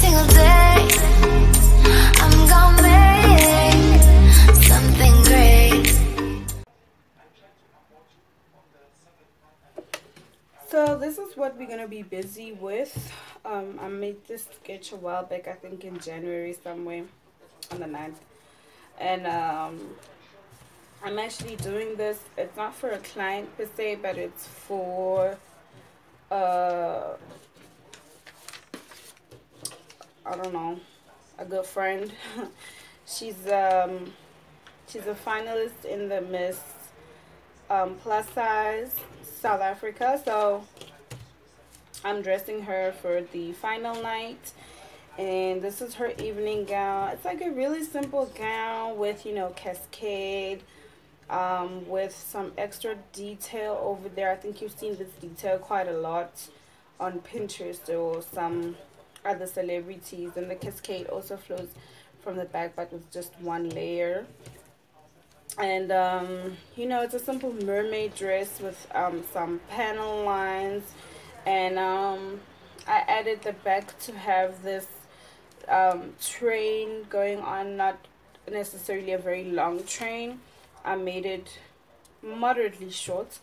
single day. I'm gonna make something great. So this is what we're gonna be busy with. I made this sketch a while back, I think in January somewhere on the 9th, and I'm actually doing this. It's not for a client per se, but it's for I don't know, a good friend. she's a finalist in the Miss Plus Size South Africa, so I'm dressing her for the final night. And this is her evening gown. It's like a really simple gown with, you know, cascade, with some extra detail over there. I think you've seen this detail quite a lot on Pinterest or some other celebrities. And the cascade also flows from the back, but with just one layer. And you know, it's a simple mermaid dress with some panel lines. And I added the back to have this train going on, not necessarily a very long train. I made it moderately short,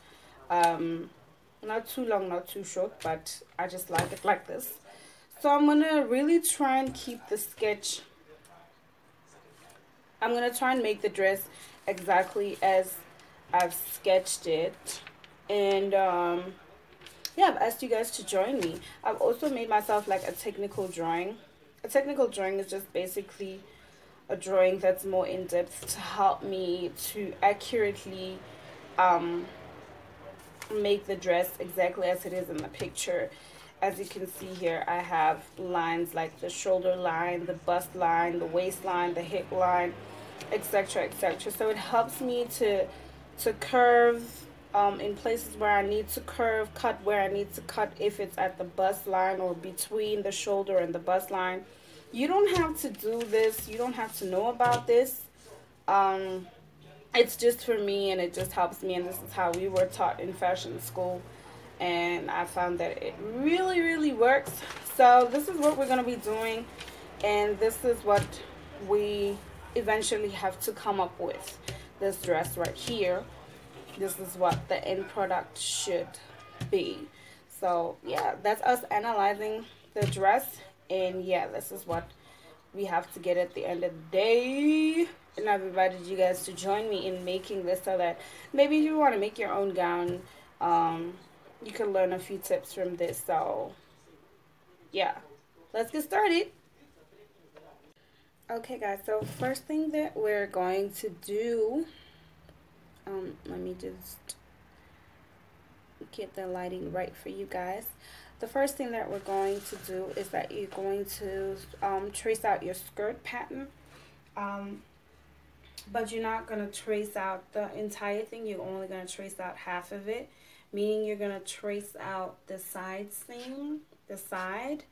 not too long, not too short, but I just like it like this. So I'm gonna really try and keep the sketch. I'm gonna try and make the dress exactly as I've sketched it. And yeah, I've asked you guys to join me. I've also made myself like a technical drawing. A technical drawing is just basically a drawing that's more in-depth to help me to accurately make the dress exactly as it is in the picture. As you can see here, I have lines like the shoulder line, the bust line, the waistline, the hip line, etc., etc. So it helps me to curve in places where I need to curve, cut where I need to cut, if it's at the bust line or between the shoulder and the bust line. You don't have to do this, you don't have to know about this. It's just for me, and it just helps me, and this is how we were taught in fashion school, and I found that it really, really works. So this is what we're going to be doing, and this is what we eventually have to come up with. This dress right here, this is what the end product should be. So yeah, that's us analyzing the dress, and yeah, this is what we have to get at the end of the day. And I've invited you guys to join me in making this, so that maybe if you want to make your own gown, you can learn a few tips from this. So yeah, let's get started. Okay guys, so first thing that we're going to do, let me just get the lighting right for you guys. The first thing that we're going to do is that you're going to trace out your skirt pattern, but you're not going to trace out the entire thing. You're only going to trace out half of it, meaning you're going to trace out the side seam, the side,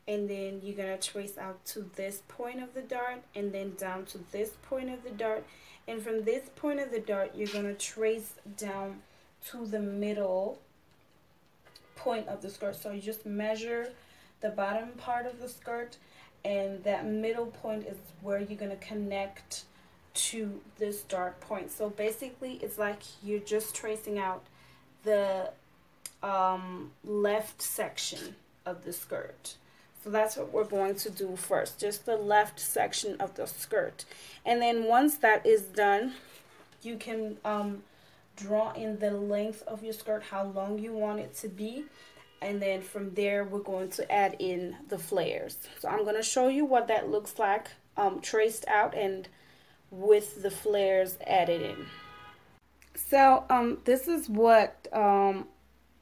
and then you're going to trace out to this point of the dart, and then down to this point of the dart, and from this point of the dart you're going to trace down to the middle point of the skirt. So you just measure the bottom part of the skirt, and that middle point is where you're going to connect to this dart point. So basically it's like you're just tracing out the left section of the skirt. So that's what we're going to do first, just the left section of the skirt. And then once that is done, you can draw in the length of your skirt, how long you want it to be, and then from there we're going to add in the flares. So I'm going to show you what that looks like traced out and with the flares added in. So this is what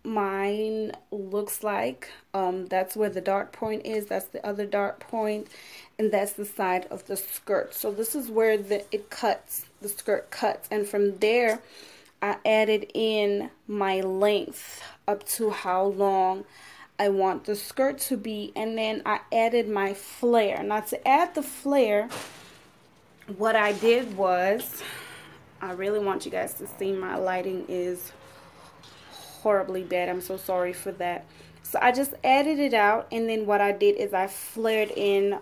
mine looks like. That's where the dart point is, that's the other dart point, and that's the side of the skirt. So this is where the skirt cuts, and from there I added in my length up to how long I want the skirt to be, and then I added my flare. Now to add the flare, what I did was, I really want you guys to see, my lighting is horribly bad, I'm so sorry for that. So I just added it out, and then what I did is I flared in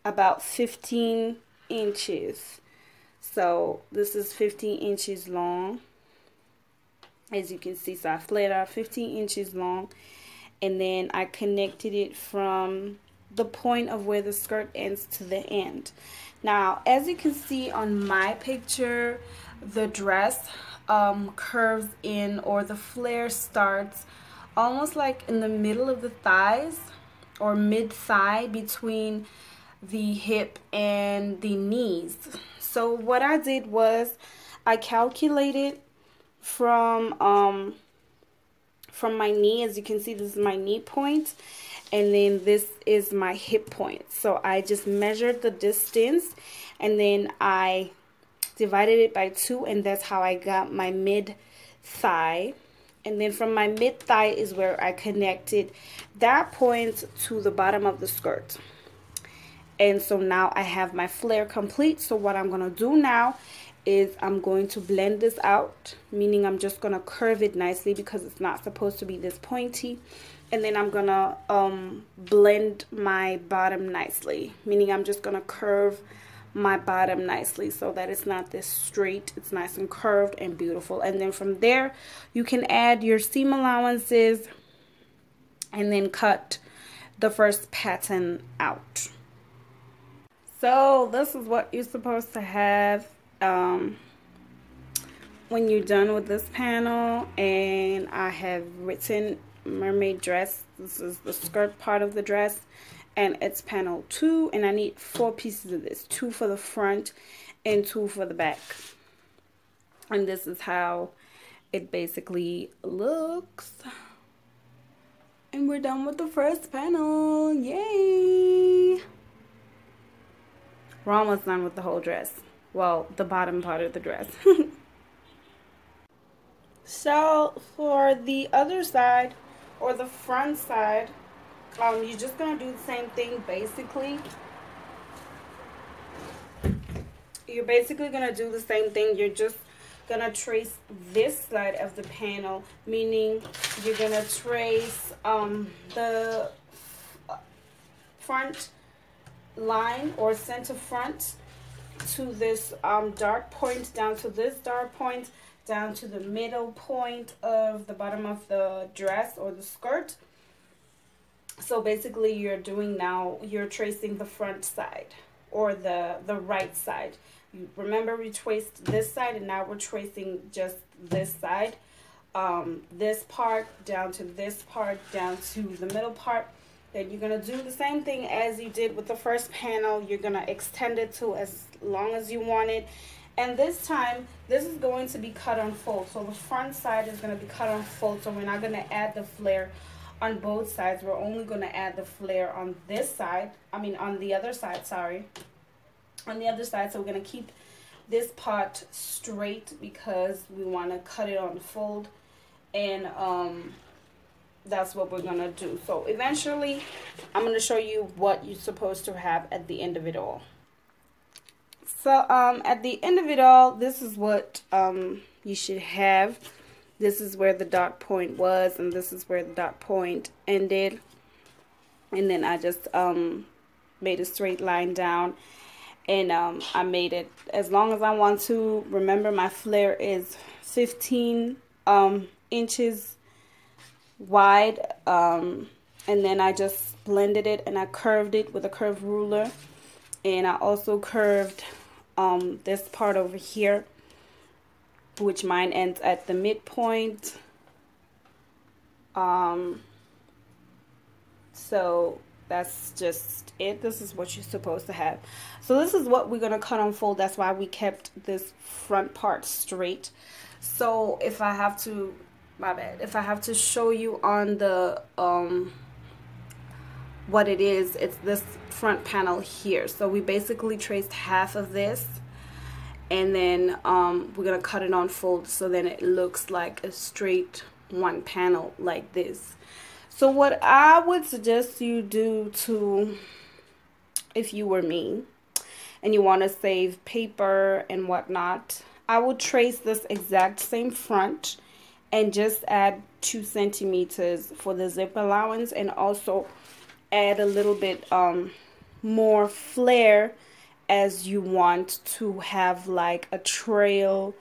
about 15 inches. So this is 15 inches long, as you can see. So I flared out 15 inches long, and then I connected it from the point of where the skirt ends to the end. Now, as you can see on my picture, the dress curves in, or the flare starts almost like in the middle of the thighs, or mid-thigh, between the hip and the knees. So what I did was I calculated from my knee. As you can see, this is my knee point, and then this is my hip point. So I just measured the distance, and then I divided it by 2, and that's how I got my mid-thigh. And then from my mid-thigh is where I connected that point to the bottom of the skirt. And so now I have my flare complete. So what I'm going to do now is I'm going to blend this out, meaning I'm just going to curve it nicely because it's not supposed to be this pointy. And then I'm going to blend my bottom nicely, meaning I'm just going to curve my bottom nicely so that it's not this straight. It's nice and curved and beautiful. And then from there, you can add your seam allowances and then cut the first pattern out. So this is what you're supposed to have when you're done with this panel. And I have written mermaid dress. This is the skirt part of the dress, and it's panel 2, and I need 4 pieces of this, 2 for the front and 2 for the back. And this is how it basically looks. And we're done with the first panel. Yay! We're almost done with the whole dress. Well, the bottom part of the dress. So for the other side, or the front side, you're just gonna do the same thing basically. You're basically gonna do the same thing. You're just gonna trace this side of the panel, meaning you're gonna trace the front line or center front to this dark point, down to this dark point, down to the middle point of the bottom of the dress or the skirt. So basically you're doing now, you're tracing the front side or the right side. You remember we traced this side, and now we're tracing just this side. This part down to this part, down to the middle part. Then you're going to do the same thing as you did with the first panel. You're going to extend it to as long as you want it. And this time, this is going to be cut on fold. So the front side is going to be cut on fold. So we're not going to add the flare on both sides. We're only going to add the flare on this side. I mean, on the other side, sorry. On the other side. So we're going to keep this part straight because we want to cut it on fold. And that's what we're going to do. So eventually, I'm going to show you what you're supposed to have at the end of it all. So at the end of it all, this is what you should have. This is where the dot point was, and this is where the dot point ended. And then I just made a straight line down, and I made it as long as I want to. Remember, my flare is 15 inches wide, and then I just blended it and I curved it with a curved ruler. And I also curved this part over here, which mine ends at the midpoint. So that's just it. This is what you're supposed to have. So this is what we're going to cut on fold. That's why we kept this front part straight. So if I have to, my bad, if I have to show you on the what it is, it's this front panel here. So we basically traced half of this, and then we're gonna cut it on fold so then it looks like a straight one panel like this. So what I would suggest you do to, if you were me and you want to save paper and whatnot, I would trace this exact same front and just add 2 centimeters for the zip allowance, and also add a little bit more flare as you want to have like a trail,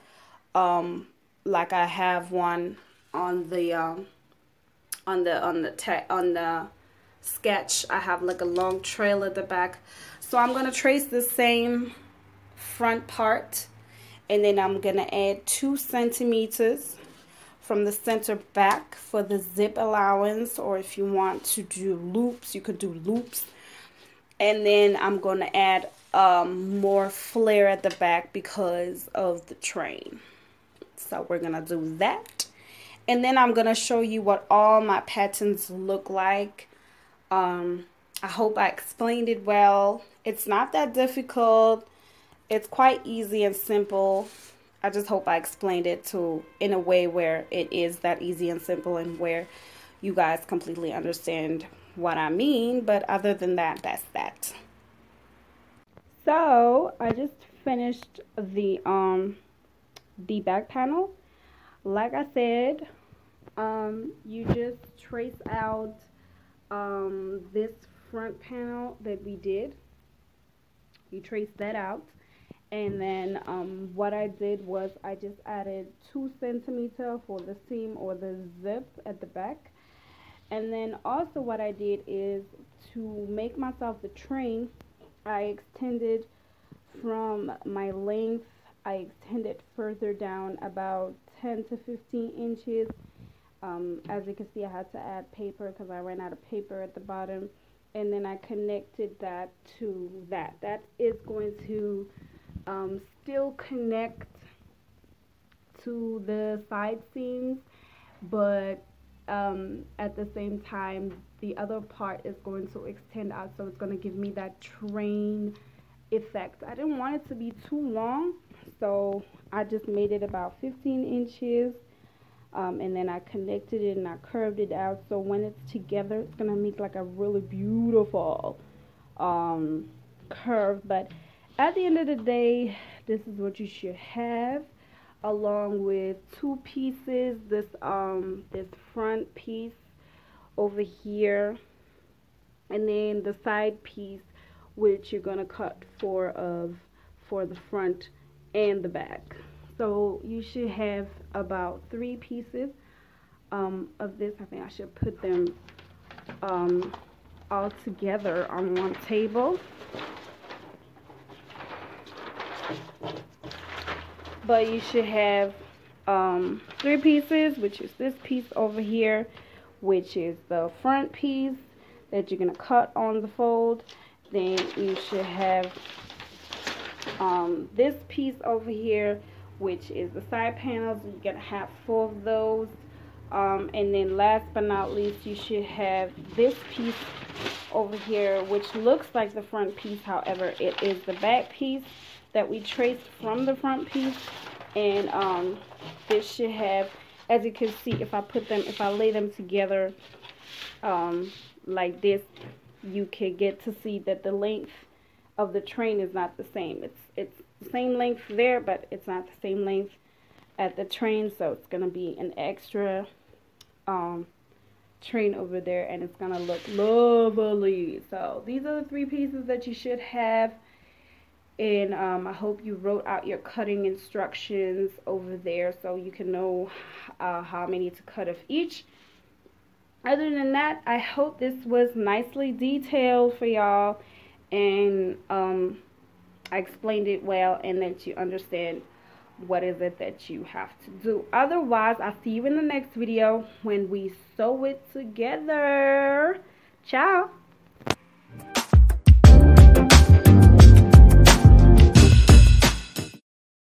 like I have one on the sketch. I have like a long trail at the back. So I'm gonna trace the same front part, and then I'm gonna add 2 centimeters from the center back for the zip allowance, or if you want to do loops, you could do loops. And then I'm going to add more flare at the back because of the train. So we're going to do that. And then I'm going to show you what all my patterns look like. I hope I explained it well. It's not that difficult. It's quite easy and simple. I just hope I explained it in a way where it is that easy and simple, and where you guys completely understand what I mean. But other than that, that's that. So I just finished the back panel. Like I said, you just trace out this front panel that we did. You trace that out. And then what I did was I just added 2 centimeters for the seam or the zip at the back. And then also what I did is, to make myself the train, I extended from my length, I extended further down about 10 to 15 inches. As you can see, I had to add paper because I ran out of paper at the bottom. And then I connected that to that. That is going to still connect to the side seams, but at the same time the other part is going to extend out, so it's going to give me that train effect. I didn't want it to be too long, so I just made it about 15 inches, and then I connected it and I curved it out, so when it's together it's going to make like a really beautiful curve. But at the end of the day, this is what you should have, along with 2 pieces. This front piece over here, and then the side piece, which you're gonna cut for the front and the back. So you should have about 3 pieces of this. I think I should put them all together on one table. But you should have 3 pieces, which is this piece over here, which is the front piece that you're going to cut on the fold. Then you should have this piece over here, which is the side panels. You're going to have 4 of those. And then last but not least, you should have this piece over here, which looks like the front piece. However, it is the back piece that we traced from the front piece. And this should have, as you can see, if I lay them together like this, you can get to see that the length of the train is not the same. It's the same length there, but it's not the same length at the train, so it's gonna be an extra train over there, and it's gonna look lovely. So these are the 3 pieces that you should have. And I hope you wrote out your cutting instructions over there so you can know how many to cut of each. Other than that, I hope this was nicely detailed for y'all, and I explained it well, and that you understand what is it that you have to do. Otherwise, I'll see you in the next video when we sew it together. Ciao.